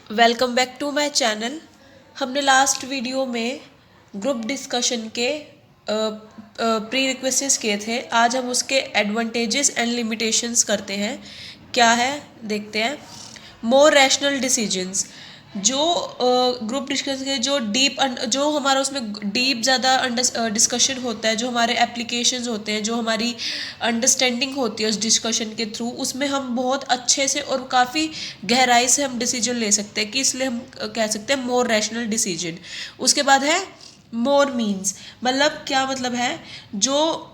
Welcome back to my channel. हमने last video में group discussion के प्री रिक्वेस्ट्स किए थे। आज हम उसके एडवांटेजेस एंड लिमिटेशंस करते हैं। क्या है देखते हैं। More rational decisions. जो ग्रुप डिस्कशन के जो हमारा उसमें डीप ज़्यादा डिस्कशन होता है, जो हमारे एप्लीकेशंस होते हैं, जो हमारी अंडरस्टैंडिंग होती है उस डिस्कशन के थ्रू, उसमें हम बहुत अच्छे से और काफ़ी गहराई से हम डिसीजन ले सकते हैं, कि इसलिए हम कह सकते हैं मोर रैशनल डिसीजन। उसके बाद है मोर मीन्स। मतलब क्या मतलब है, जो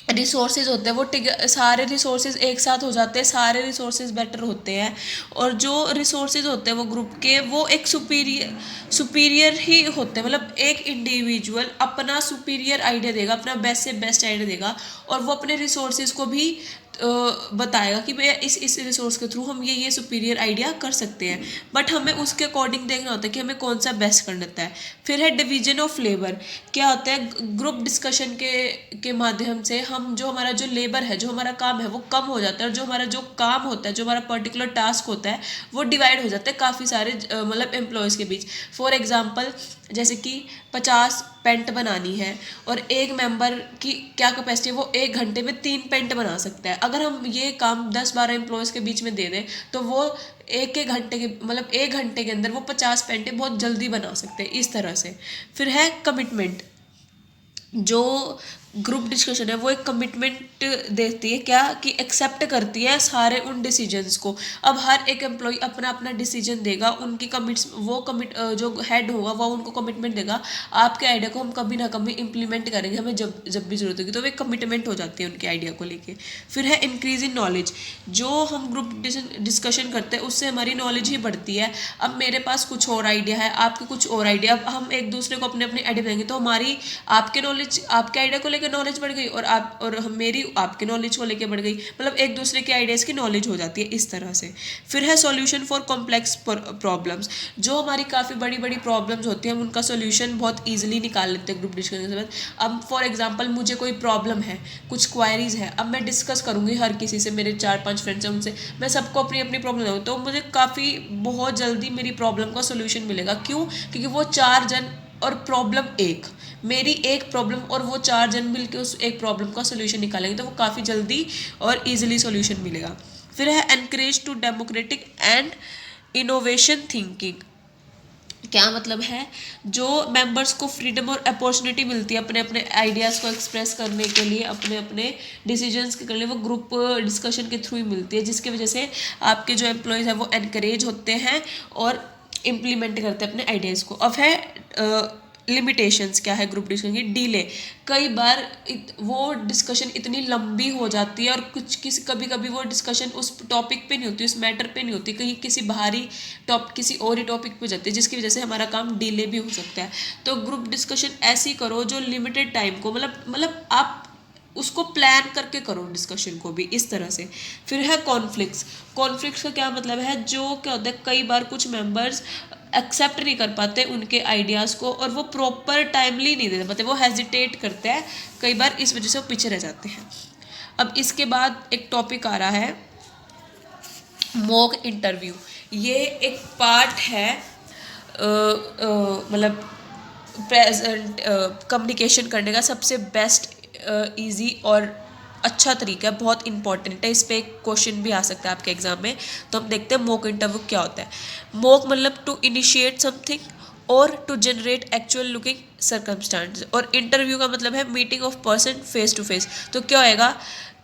रिसोर्सेज होते हैं वो सारे रिसोर्सेज एक साथ हो जाते हैं, सारे रिसोर्सेज बेटर होते हैं। और जो रिसोर्सेज होते हैं वो ग्रुप के, वो एक सुपीरियर ही होते हैं। मतलब एक इंडिविजुअल अपना सुपीरियर आइडिया देगा, अपना बेस्ट से बेस्ट आइडिया देगा, और वो अपने रिसोर्सेज को भी बताएगा कि भैया इस रिसोर्स के थ्रू हम ये सुपीरियर आइडिया कर सकते हैं। बट हमें उसके अकॉर्डिंग देखना होता है कि हमें कौन सा बेस्ट करना होता है। फिर है डिवीजन ऑफ लेबर। क्या होता है, ग्रुप डिस्कशन के माध्यम से हम हमारा जो लेबर है, जो हमारा काम है, वो कम हो जाता है। और जो हमारा जो काम होता है, जो हमारा पर्टिकुलर टास्क होता है, वो डिवाइड हो जाता है काफ़ी सारे मतलब एम्प्लॉयज़ के बीच। फॉर एग्जाम्पल, जैसे कि 50 पेंट बनानी है और एक मेंबर की क्या कैपेसिटी है, वो 1 घंटे में 3 पेंट बना सकता है। अगर हम ये काम 10-12 एम्प्लॉयज़ के बीच में दे दें, तो वो एक एक घंटे के मतलब 1 घंटे के अंदर वो 50 पेंटें बहुत जल्दी बना सकते हैं, इस तरह से। फिर है कमिटमेंट। जो ग्रुप डिस्कशन है वो एक कमिटमेंट देती है, क्या कि एक्सेप्ट करती है सारे उन डिसीजंस को। अब हर एक एम्प्लॉय अपना अपना डिसीजन देगा, उनकी जो हेड होगा वो उनको कमिटमेंट देगा, आपके आइडिया को हम कभी ना कभी इंप्लीमेंट करेंगे, हमें जब जब भी जरूरत होगी। तो वो एक कमिटमेंट हो जाती है उनके आइडिया को लेके। फिर है इंक्रीज इन नॉलेज। जो हम ग्रुप डिस्कशन करते हैं उससे हमारी नॉलेज ही बढ़ती है। अब मेरे पास कुछ और आइडिया है, आपके कुछ और आइडिया, अब हम एक दूसरे को अपने अपने आइडिया देंगे, तो हमारी आपके आइडिया को लेकर नॉलेज बढ़ गई, और मेरी आपके नॉलेज को लेकर बढ़ गई। मतलब एक दूसरे के आइडियाज़ की नॉलेज हो जाती है, इस तरह से। फिर है सॉल्यूशन फॉर कॉम्प्लेक्स प्रॉब्लम्स। जो हमारी काफ़ी बड़ी बड़ी प्रॉब्लम्स होती हैं, हम उनका सॉल्यूशन बहुत ईजिली निकाल लेते हैं ग्रुप डिस्कशन के बाद। अब फॉर एग्जांपल, मुझे कोई प्रॉब्लम है, कुछ क्वायरीज है, अब मैं डिस्कस करूँगी हर किसी से, मेरे 4-5 फ्रेंड्स हैं, उनसे मैं सबको अपनी अपनी प्रॉब्लम दूँगी, तो मुझे काफ़ी बहुत जल्दी मेरी प्रॉब्लम का सोल्यूशन मिलेगा। क्यों? क्योंकि वो 4 जन और प्रॉब्लम एक, मेरी एक प्रॉब्लम और वो 4 जन मिलकर उस एक प्रॉब्लम का सोल्यूशन निकालेंगे, तो वो काफ़ी जल्दी और इजीली सोल्यूशन मिलेगा। फिर है encourage to democratic and innovation thinking. क्या मतलब है, जो मेंबर्स को फ्रीडम और अपॉर्चुनिटी मिलती है अपने अपने आइडियाज़ को एक्सप्रेस करने के लिए, अपने अपने डिसीजंस के लिए, वो ग्रुप डिस्कशन के थ्रू ही मिलती है, जिसकी वजह से आपके जो एम्प्लॉयज़ हैं वो एनकरेज होते हैं और इम्प्लीमेंट करते हैं अपने आइडियाज़ को। अब है लिमिटेशंस। क्या है ग्रुप डिस्कशन की? डिले। कई बार वो डिस्कशन इतनी लंबी हो जाती है, और कभी कभी वो डिस्कशन उस टॉपिक पे नहीं होती, उस मैटर पे नहीं होती, कहीं किसी और ही टॉपिक पे जाती है, जिसकी वजह से हमारा काम डिले भी हो सकता है। तो ग्रुप डिस्कशन ऐसी करो जो लिमिटेड टाइम को, मतलब आप उसको प्लान करके करो डिस्कशन को भी, इस तरह से। फिर है कॉन्फ्लिक्ट्स। कॉन्फ्लिक्ट्स का क्या मतलब है, जो क्या होता है, कई बार कुछ मेंबर्स एक्सेप्ट नहीं कर पाते उनके आइडियाज़ को, और वो प्रॉपर टाइमली नहीं दे पाते, वो हेजिटेट करते हैं कई बार, इस वजह से वो पीछे रह जाते हैं। अब इसके बाद एक टॉपिक आ रहा है मॉक इंटरव्यू। ये एक पार्ट है मतलब प्रेजेंट कम्युनिकेशन करने का सबसे बेस्ट इजी और अच्छा तरीका है, बहुत इंपॉर्टेंट है। इस पर एक क्वेश्चन भी आ सकता है आपके एग्जाम में। तो हम देखते हैं मॉक इंटरव्यू क्या होता है। मॉक मतलब टू इनिशिएट समथिंग और to generate actual looking circumstance, और इंटरव्यू का मतलब है meeting of person face to face. तो क्या होएगा,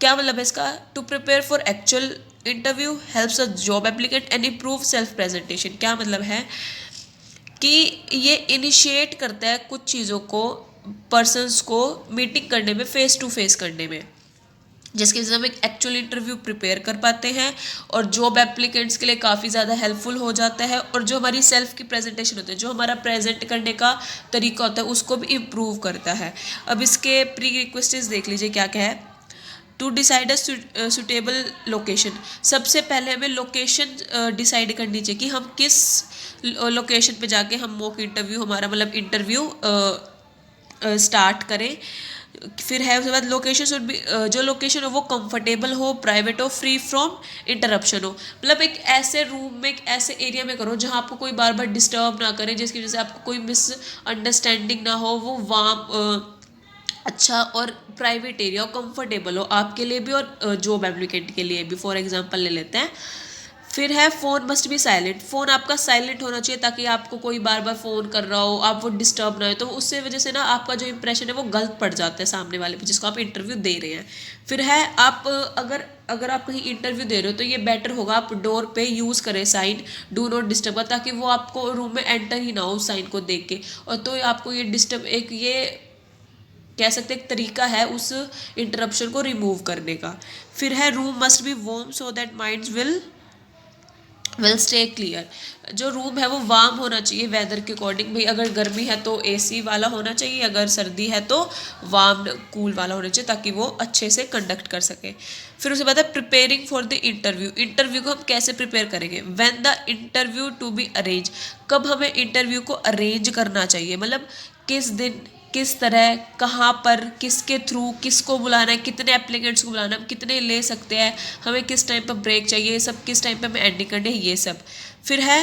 क्या मतलब है इसका? To prepare for actual interview, helps a job applicant and improve self presentation. क्या मतलब है कि ये इनिशिएट करता है कुछ चीज़ों को, पर्सन्स को मीटिंग करने में, फेस टू फेस करने में, जिसकी वजह से हम एक एक्चुअल इंटरव्यू प्रिपेयर कर पाते हैं, और जॉब एप्लीकेंट्स के लिए काफ़ी ज़्यादा हेल्पफुल हो जाता है। और जो हमारी सेल्फ की प्रेजेंटेशन होती है, जो हमारा प्रेजेंट करने का तरीका होता है, उसको भी इम्प्रूव करता है। अब इसके प्री रिक्वेस्ट्स देख लीजिए क्या क्या है। To decide a suitable location. सबसे पहले हमें लोकेशन डिसाइड करनी चाहिए कि हम किस लोकेशन पे जाके हम मॉक इंटरव्यू, हमारा मतलब इंटरव्यू स्टार्ट करें। फिर है उसके बाद लोकेशन शुड बी, जो लोकेशन हो वो कंफर्टेबल हो, प्राइवेट हो, फ्री फ्रॉम इंटरप्शन हो। मतलब एक ऐसे रूम में, एक ऐसे एरिया में करो जहाँ आपको कोई बार बार डिस्टर्ब ना करे, जिसकी वजह से आपको कोई मिसअंडरस्टैंडिंग ना हो। वो वार्म, अच्छा और प्राइवेट एरिया हो, कंफर्टेबल हो आपके लिए भी और जॉब एप्लीकेंट के लिए भी। फॉर एग्जांपल ले लेते हैं। फिर है phone must be silent. Phone आपका साइलेंट होना चाहिए ताकि आपको कोई बार बार फ़ोन कर रहा हो, आप वो डिस्टर्ब ना हो, तो उससे वजह से ना आपका जो इंप्रेशन है वो गलत पड़ जाता है सामने वाले पे जिसको आप इंटरव्यू दे रहे हैं। फिर है आप अगर अगर आप कहीं इंटरव्यू दे रहे हो तो ये बेटर होगा आप डोर पे यूज़ करें साइन डू नॉट डिस्टर्ब का, ताकि वो आपको रूम में एंटर ही ना हो उस साइन को देख के। और तो आपको ये डिस्टर्ब, एक ये कह सकते एक तरीका है उस इंटरप्शन को रिमूव करने का। फिर है room must be warm so that minds will stay clear. जो रूम है वो वार्म होना चाहिए वेदर के अकॉर्डिंग। भाई अगर गर्मी है तो एसी वाला होना चाहिए, अगर सर्दी है तो वार्म कूल वाला होना चाहिए, ताकि वो अच्छे से कंडक्ट कर सके। फिर उसके बाद है preparing for the interview. Interview को हम कैसे प्रिपेयर करेंगे? When the interview to be arrange. कब हमें इंटरव्यू को अरेंज करना चाहिए, मतलब किस दिन, किस तरह, कहाँ पर, किसके थ्रू, किसको बुलाना है, कितने एप्लीकेंट्स को बुलाना है, हम कितने ले सकते हैं, हमें किस टाइम पर ब्रेक चाहिए, ये सब किस टाइम पर हमें एंडिंग करनी है, ये सब। फिर है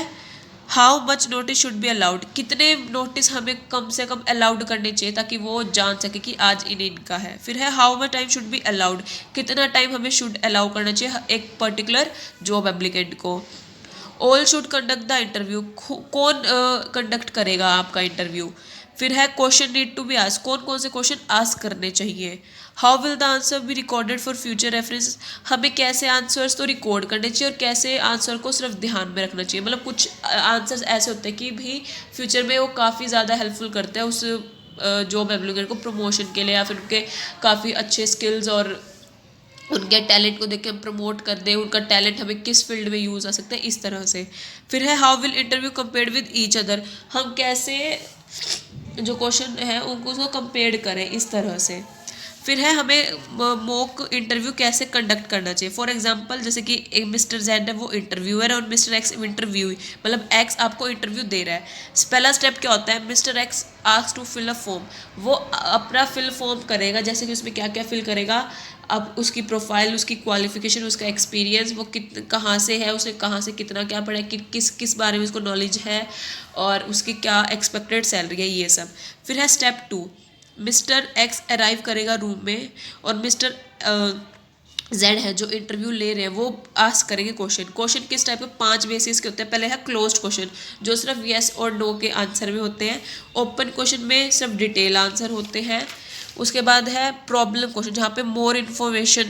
how much notice should be allowed. कितने नोटिस हमें कम से कम अलाउड करने चाहिए ताकि वो जान सके कि आज इनका है। फिर है how much time should be allowed. कितना टाइम हमें शुड अलाउ करना चाहिए एक पर्टिकुलर जॉब एप्लीकेंट को। All should conduct the interview. कौन कंडक्ट करेगा आपका इंटरव्यू। फिर है question need to be ask. कौन कौन से क्वेश्चन आस्क करने चाहिए। How will the answer be recorded for future reference. हमें कैसे आंसर्स तो रिकॉर्ड करने चाहिए और कैसे आंसर को सिर्फ ध्यान में रखना चाहिए। मतलब कुछ आंसर्स ऐसे होते हैं कि भी फ्यूचर में वो काफ़ी ज़्यादा हेल्पफुल करते हैं उस जॉब एप्लीकेंट को प्रमोशन के लिए, या फिर उनके काफ़ी अच्छे स्किल्स और उनके टैलेंट को देख के हम प्रमोट कर दें, उनका टैलेंट हमें किस फील्ड में यूज़ आ सकता है, इस तरह से। फिर है how will interview compared with each other. हम कैसे जो क्वेश्चन है उनको उसको कंपेयर करें, इस तरह से। फिर है हमें मॉक इंटरव्यू कैसे कंडक्ट करना चाहिए। फॉर एग्जांपल जैसे कि एक मिस्टर जेड है वो इंटरव्यूअर है और मिस्टर एक्स इंटरव्यू, मतलब एक्स आपको इंटरव्यू दे रहा है। पहला स्टेप क्या होता है? Mister X ask to fill a form. वो अपना फिल फॉर्म करेगा, जैसे कि उसमें क्या क्या फिल करेगा। अब उसकी प्रोफाइल, उसकी क्वालिफिकेशन, उसका एक्सपीरियंस, वो कहाँ से है, उसने कहाँ से कितना क्या पढ़ा है, किस किस बारे में उसको नॉलेज है, और उसकी क्या एक्सपेक्टेड सैलरी है, ये सब। फिर है स्टेप 2। मिस्टर एक्स अराइव करेगा रूम में और मिस्टर जेड है जो इंटरव्यू ले रहे हैं वो आस्क करेंगे क्वेश्चन किस टाइप के? 5 बेसिस के होते हैं। पहले है क्लोज्ड क्वेश्चन जो सिर्फ येस और नो के आंसर में होते हैं। ओपन क्वेश्चन में सिर्फ डिटेल आंसर होते हैं। उसके बाद है प्रॉब्लम क्वेश्चन जहाँ पे मोर इन्फॉर्मेशन,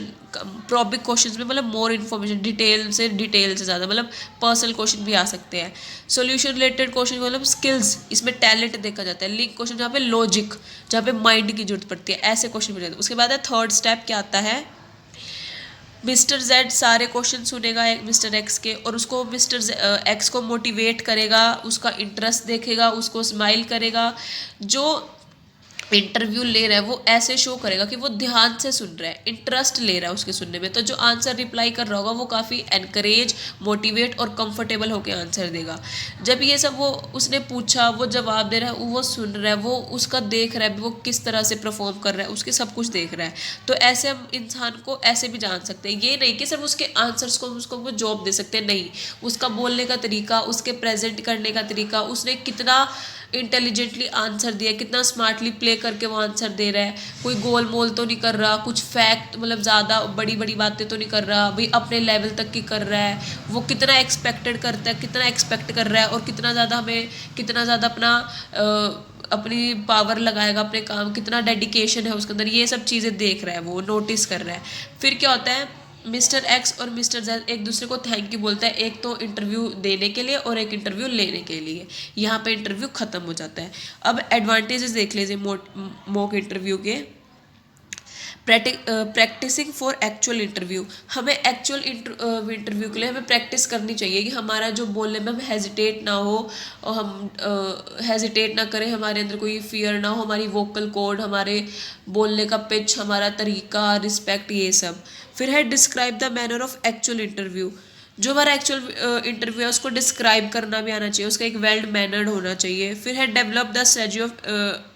प्रॉबिक क्वेश्चन में मतलब मोर इन्फॉर्मेशन, डिटेल से ज़्यादा, मतलब पर्सनल क्वेश्चन भी आ सकते हैं। सॉल्यूशन रिलेटेड क्वेश्चन मतलब स्किल्स, इसमें टैलेंट देखा जाता है। लिंक क्वेश्चन जहाँ पे लॉजिक, जहाँ पे माइंड की जरूरत पड़ती है, ऐसे क्वेश्चन भी जाते हैं। उसके बाद है थर्ड स्टेप क्या आता है? मिस्टर जेड सारे क्वेश्चन सुनेगा मिस्टर एक्स के और उसको मिस्टर एक्स को मोटिवेट करेगा, उसका इंटरेस्ट देखेगा, उसको स्माइल करेगा। जो इंटरव्यू ले रहा है वो ऐसे शो करेगा कि वो ध्यान से सुन रहा है, इंटरेस्ट ले रहा है उसके सुनने में। तो जो आंसर रिप्लाई कर रहा होगा वो काफ़ी एनकरेज, मोटिवेट और कंफर्टेबल होकर आंसर देगा। जब ये सब वो उसने पूछा, वो जवाब दे रहा है, वो सुन रहा है, वो उसका देख रहा है वो किस तरह से परफॉर्म कर रहा है, उसके सब कुछ देख रहा है। तो ऐसे हम इंसान को ऐसे भी जान सकते हैं। ये नहीं कि सिर्फ उसके आंसर्स को उसको वो जॉब दे सकते हैं, नहीं, उसका बोलने का तरीका, उसके प्रेजेंट करने का तरीका, उसने कितना इंटेलिजेंटली आंसर दिया, कितना स्मार्टली प्ले करके वो आंसर दे रहा है। कोई गोल मोल तो नहीं कर रहा, कुछ फैक्ट मतलब ज़्यादा बड़ी बड़ी बातें तो नहीं कर रहा, भाई अपने लेवल तक की कर रहा है। वो कितना एक्सपेक्टेड करता है, कितना एक्सपेक्ट कर रहा है और कितना ज़्यादा हमें, कितना ज़्यादा अपनी पावर लगाएगा अपने काम, कितना डेडिकेशन है उसके अंदर, ये सब चीज़ें देख रहा है, वो नोटिस कर रहा है। फिर क्या होता है? मिस्टर एक्स और मिस्टर जेड एक दूसरे को थैंक यू बोलता है, एक तो इंटरव्यू देने के लिए और एक इंटरव्यू लेने के लिए। यहाँ पे इंटरव्यू ख़त्म हो जाता है। अब एडवांटेजेस देख लीजिए मॉक इंटरव्यू के। Practicing for actual interview. हमें एक्चुअल इंटरव्यू के लिए हमें प्रैक्टिस करनी चाहिए कि हमारा जो बोलने में हम हेजिटेट ना हो, और हम हेजिटेट ना करें, हमारे अंदर कोई फियर ना हो, हमारी वोकल कॉर्ड, हमारे बोलने का पिच, हमारा तरीका, रिस्पेक्ट, ये सब। फिर है describe the manner of actual interview. जो हमारा एक्चुअल इंटरव्यू है उसको डिस्क्राइब करना भी आना चाहिए, उसका एक वेल मैनर्ड होना चाहिए। फिर है develop the strategy of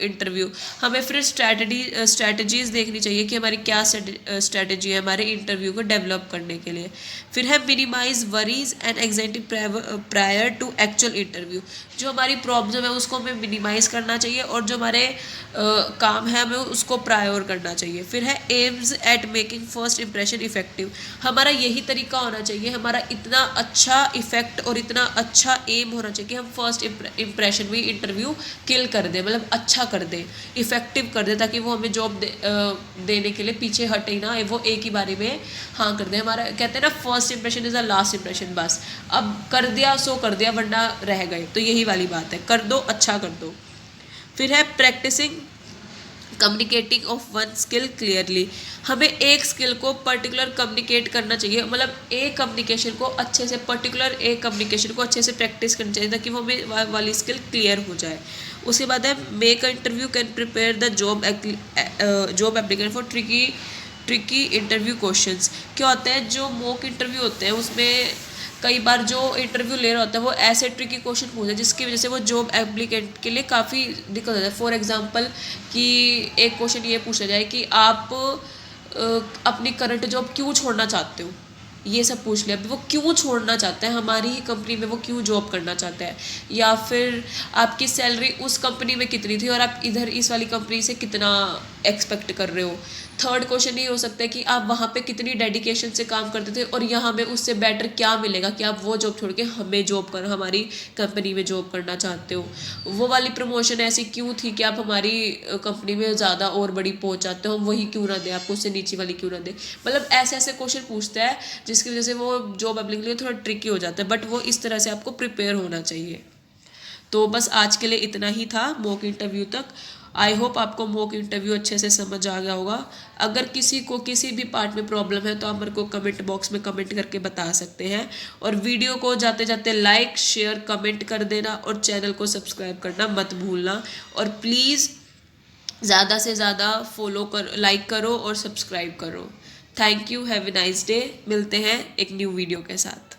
interview, हमें फिर स्ट्रैटेजीज देखनी चाहिए कि हमारी क्या स्ट्रैटेजी है हमारे इंटरव्यू को डेवलप करने के लिए। फिर है minimize worries and anxiety prior to actual interview, जो हमारी प्रॉब्लम है उसको हमें मिनिमाइज करना चाहिए और जो हमारे काम है हमें उसको प्रायोर करना चाहिए। फिर है aims at making first impression effective, हमारा यही तरीका होना चाहिए, हमारा इतना अच्छा इफेक्ट और इतना अच्छा एम होना चाहिए कि हम फर्स्ट इंप्रेशन में इंटरव्यू किल कर दें, मतलब अच्छा कर दें, इफेक्टिव कर दें, ताकि वो हमें जॉब देने के लिए पीछे हटे ही ना, वो एक ही बारी में हाँ कर दें। हमारा कहते हैं ना first impression is a last impression, बस अब कर दिया सो कर दिया वरना रह गए, तो यही वाली बात है, कर दो अच्छा कर दो। फिर है practicing communicating of one skill clearly, हमें एक स्किल को पर्टिकुलर कम्युनिकेट करना चाहिए, मतलब एक कम्युनिकेशन को अच्छे से पर्टिकुलर एक कम्युनिकेशन को अच्छे से प्रैक्टिस करनी चाहिए ताकि वो हमें वाली स्किल क्लियर हो जाए। उसके बाद है make a interview can prepare the job applicant for tricky interview questions. क्या होता है जो मॉक इंटरव्यू होते हैं उसमें कई बार जो इंटरव्यू ले रहा होता है वो ऐसे ट्रिकी क्वेश्चन पूछता है जिसकी वजह से वो जॉब एप्लीकेंट के लिए काफ़ी दिक्कत होता है। फॉर एग्जांपल कि एक क्वेश्चन ये पूछा जाए कि आप अपनी करंट जॉब क्यों छोड़ना चाहते हो, ये सब पूछ लिया, वो क्यों छोड़ना चाहता है, हमारी ही कंपनी में वो क्यों जॉब करना चाहता है, या फिर आपकी सैलरी उस कंपनी में कितनी थी और आप इधर इस वाली कंपनी से कितना एक्सपेक्ट कर रहे हो। थर्ड क्वेश्चन ये हो सकता है कि आप वहाँ पे कितनी डेडिकेशन से काम करते थे और यहाँ में उससे बेटर क्या मिलेगा कि आप वो जॉब छोड़ के हमारी कंपनी में जॉब करना चाहते हो। वो वाली प्रमोशन ऐसी क्यों थी कि आप हमारी कंपनी में ज़्यादा और बड़ी पहुँच चाहते हो, हम वही क्यों ना दें आपको, उससे नीचे वाली क्यों ना दें। मतलब ऐसे ऐसे क्वेश्चन पूछता है जिसकी वजह से वो जॉब एप्लीकेशन के लिए थोड़ा ट्रिकी हो जाता है, बट वो इस तरह से आपको प्रिपेयर होना चाहिए। तो बस आज के लिए इतना ही था मॉक इंटरव्यू तक। आई होप आपको मॉक इंटरव्यू अच्छे से समझ आ गया होगा। अगर किसी को किसी भी पार्ट में प्रॉब्लम है तो आप मेरे को कमेंट बॉक्स में कमेंट करके बता सकते हैं, और वीडियो को जाते जाते लाइक शेयर कमेंट कर देना और चैनल को सब्सक्राइब करना मत भूलना, और प्लीज़ ज़्यादा से ज़्यादा लाइक करो और सब्सक्राइब करो। Thank you, have a nice day. मिलते हैं एक न्यू वीडियो के साथ।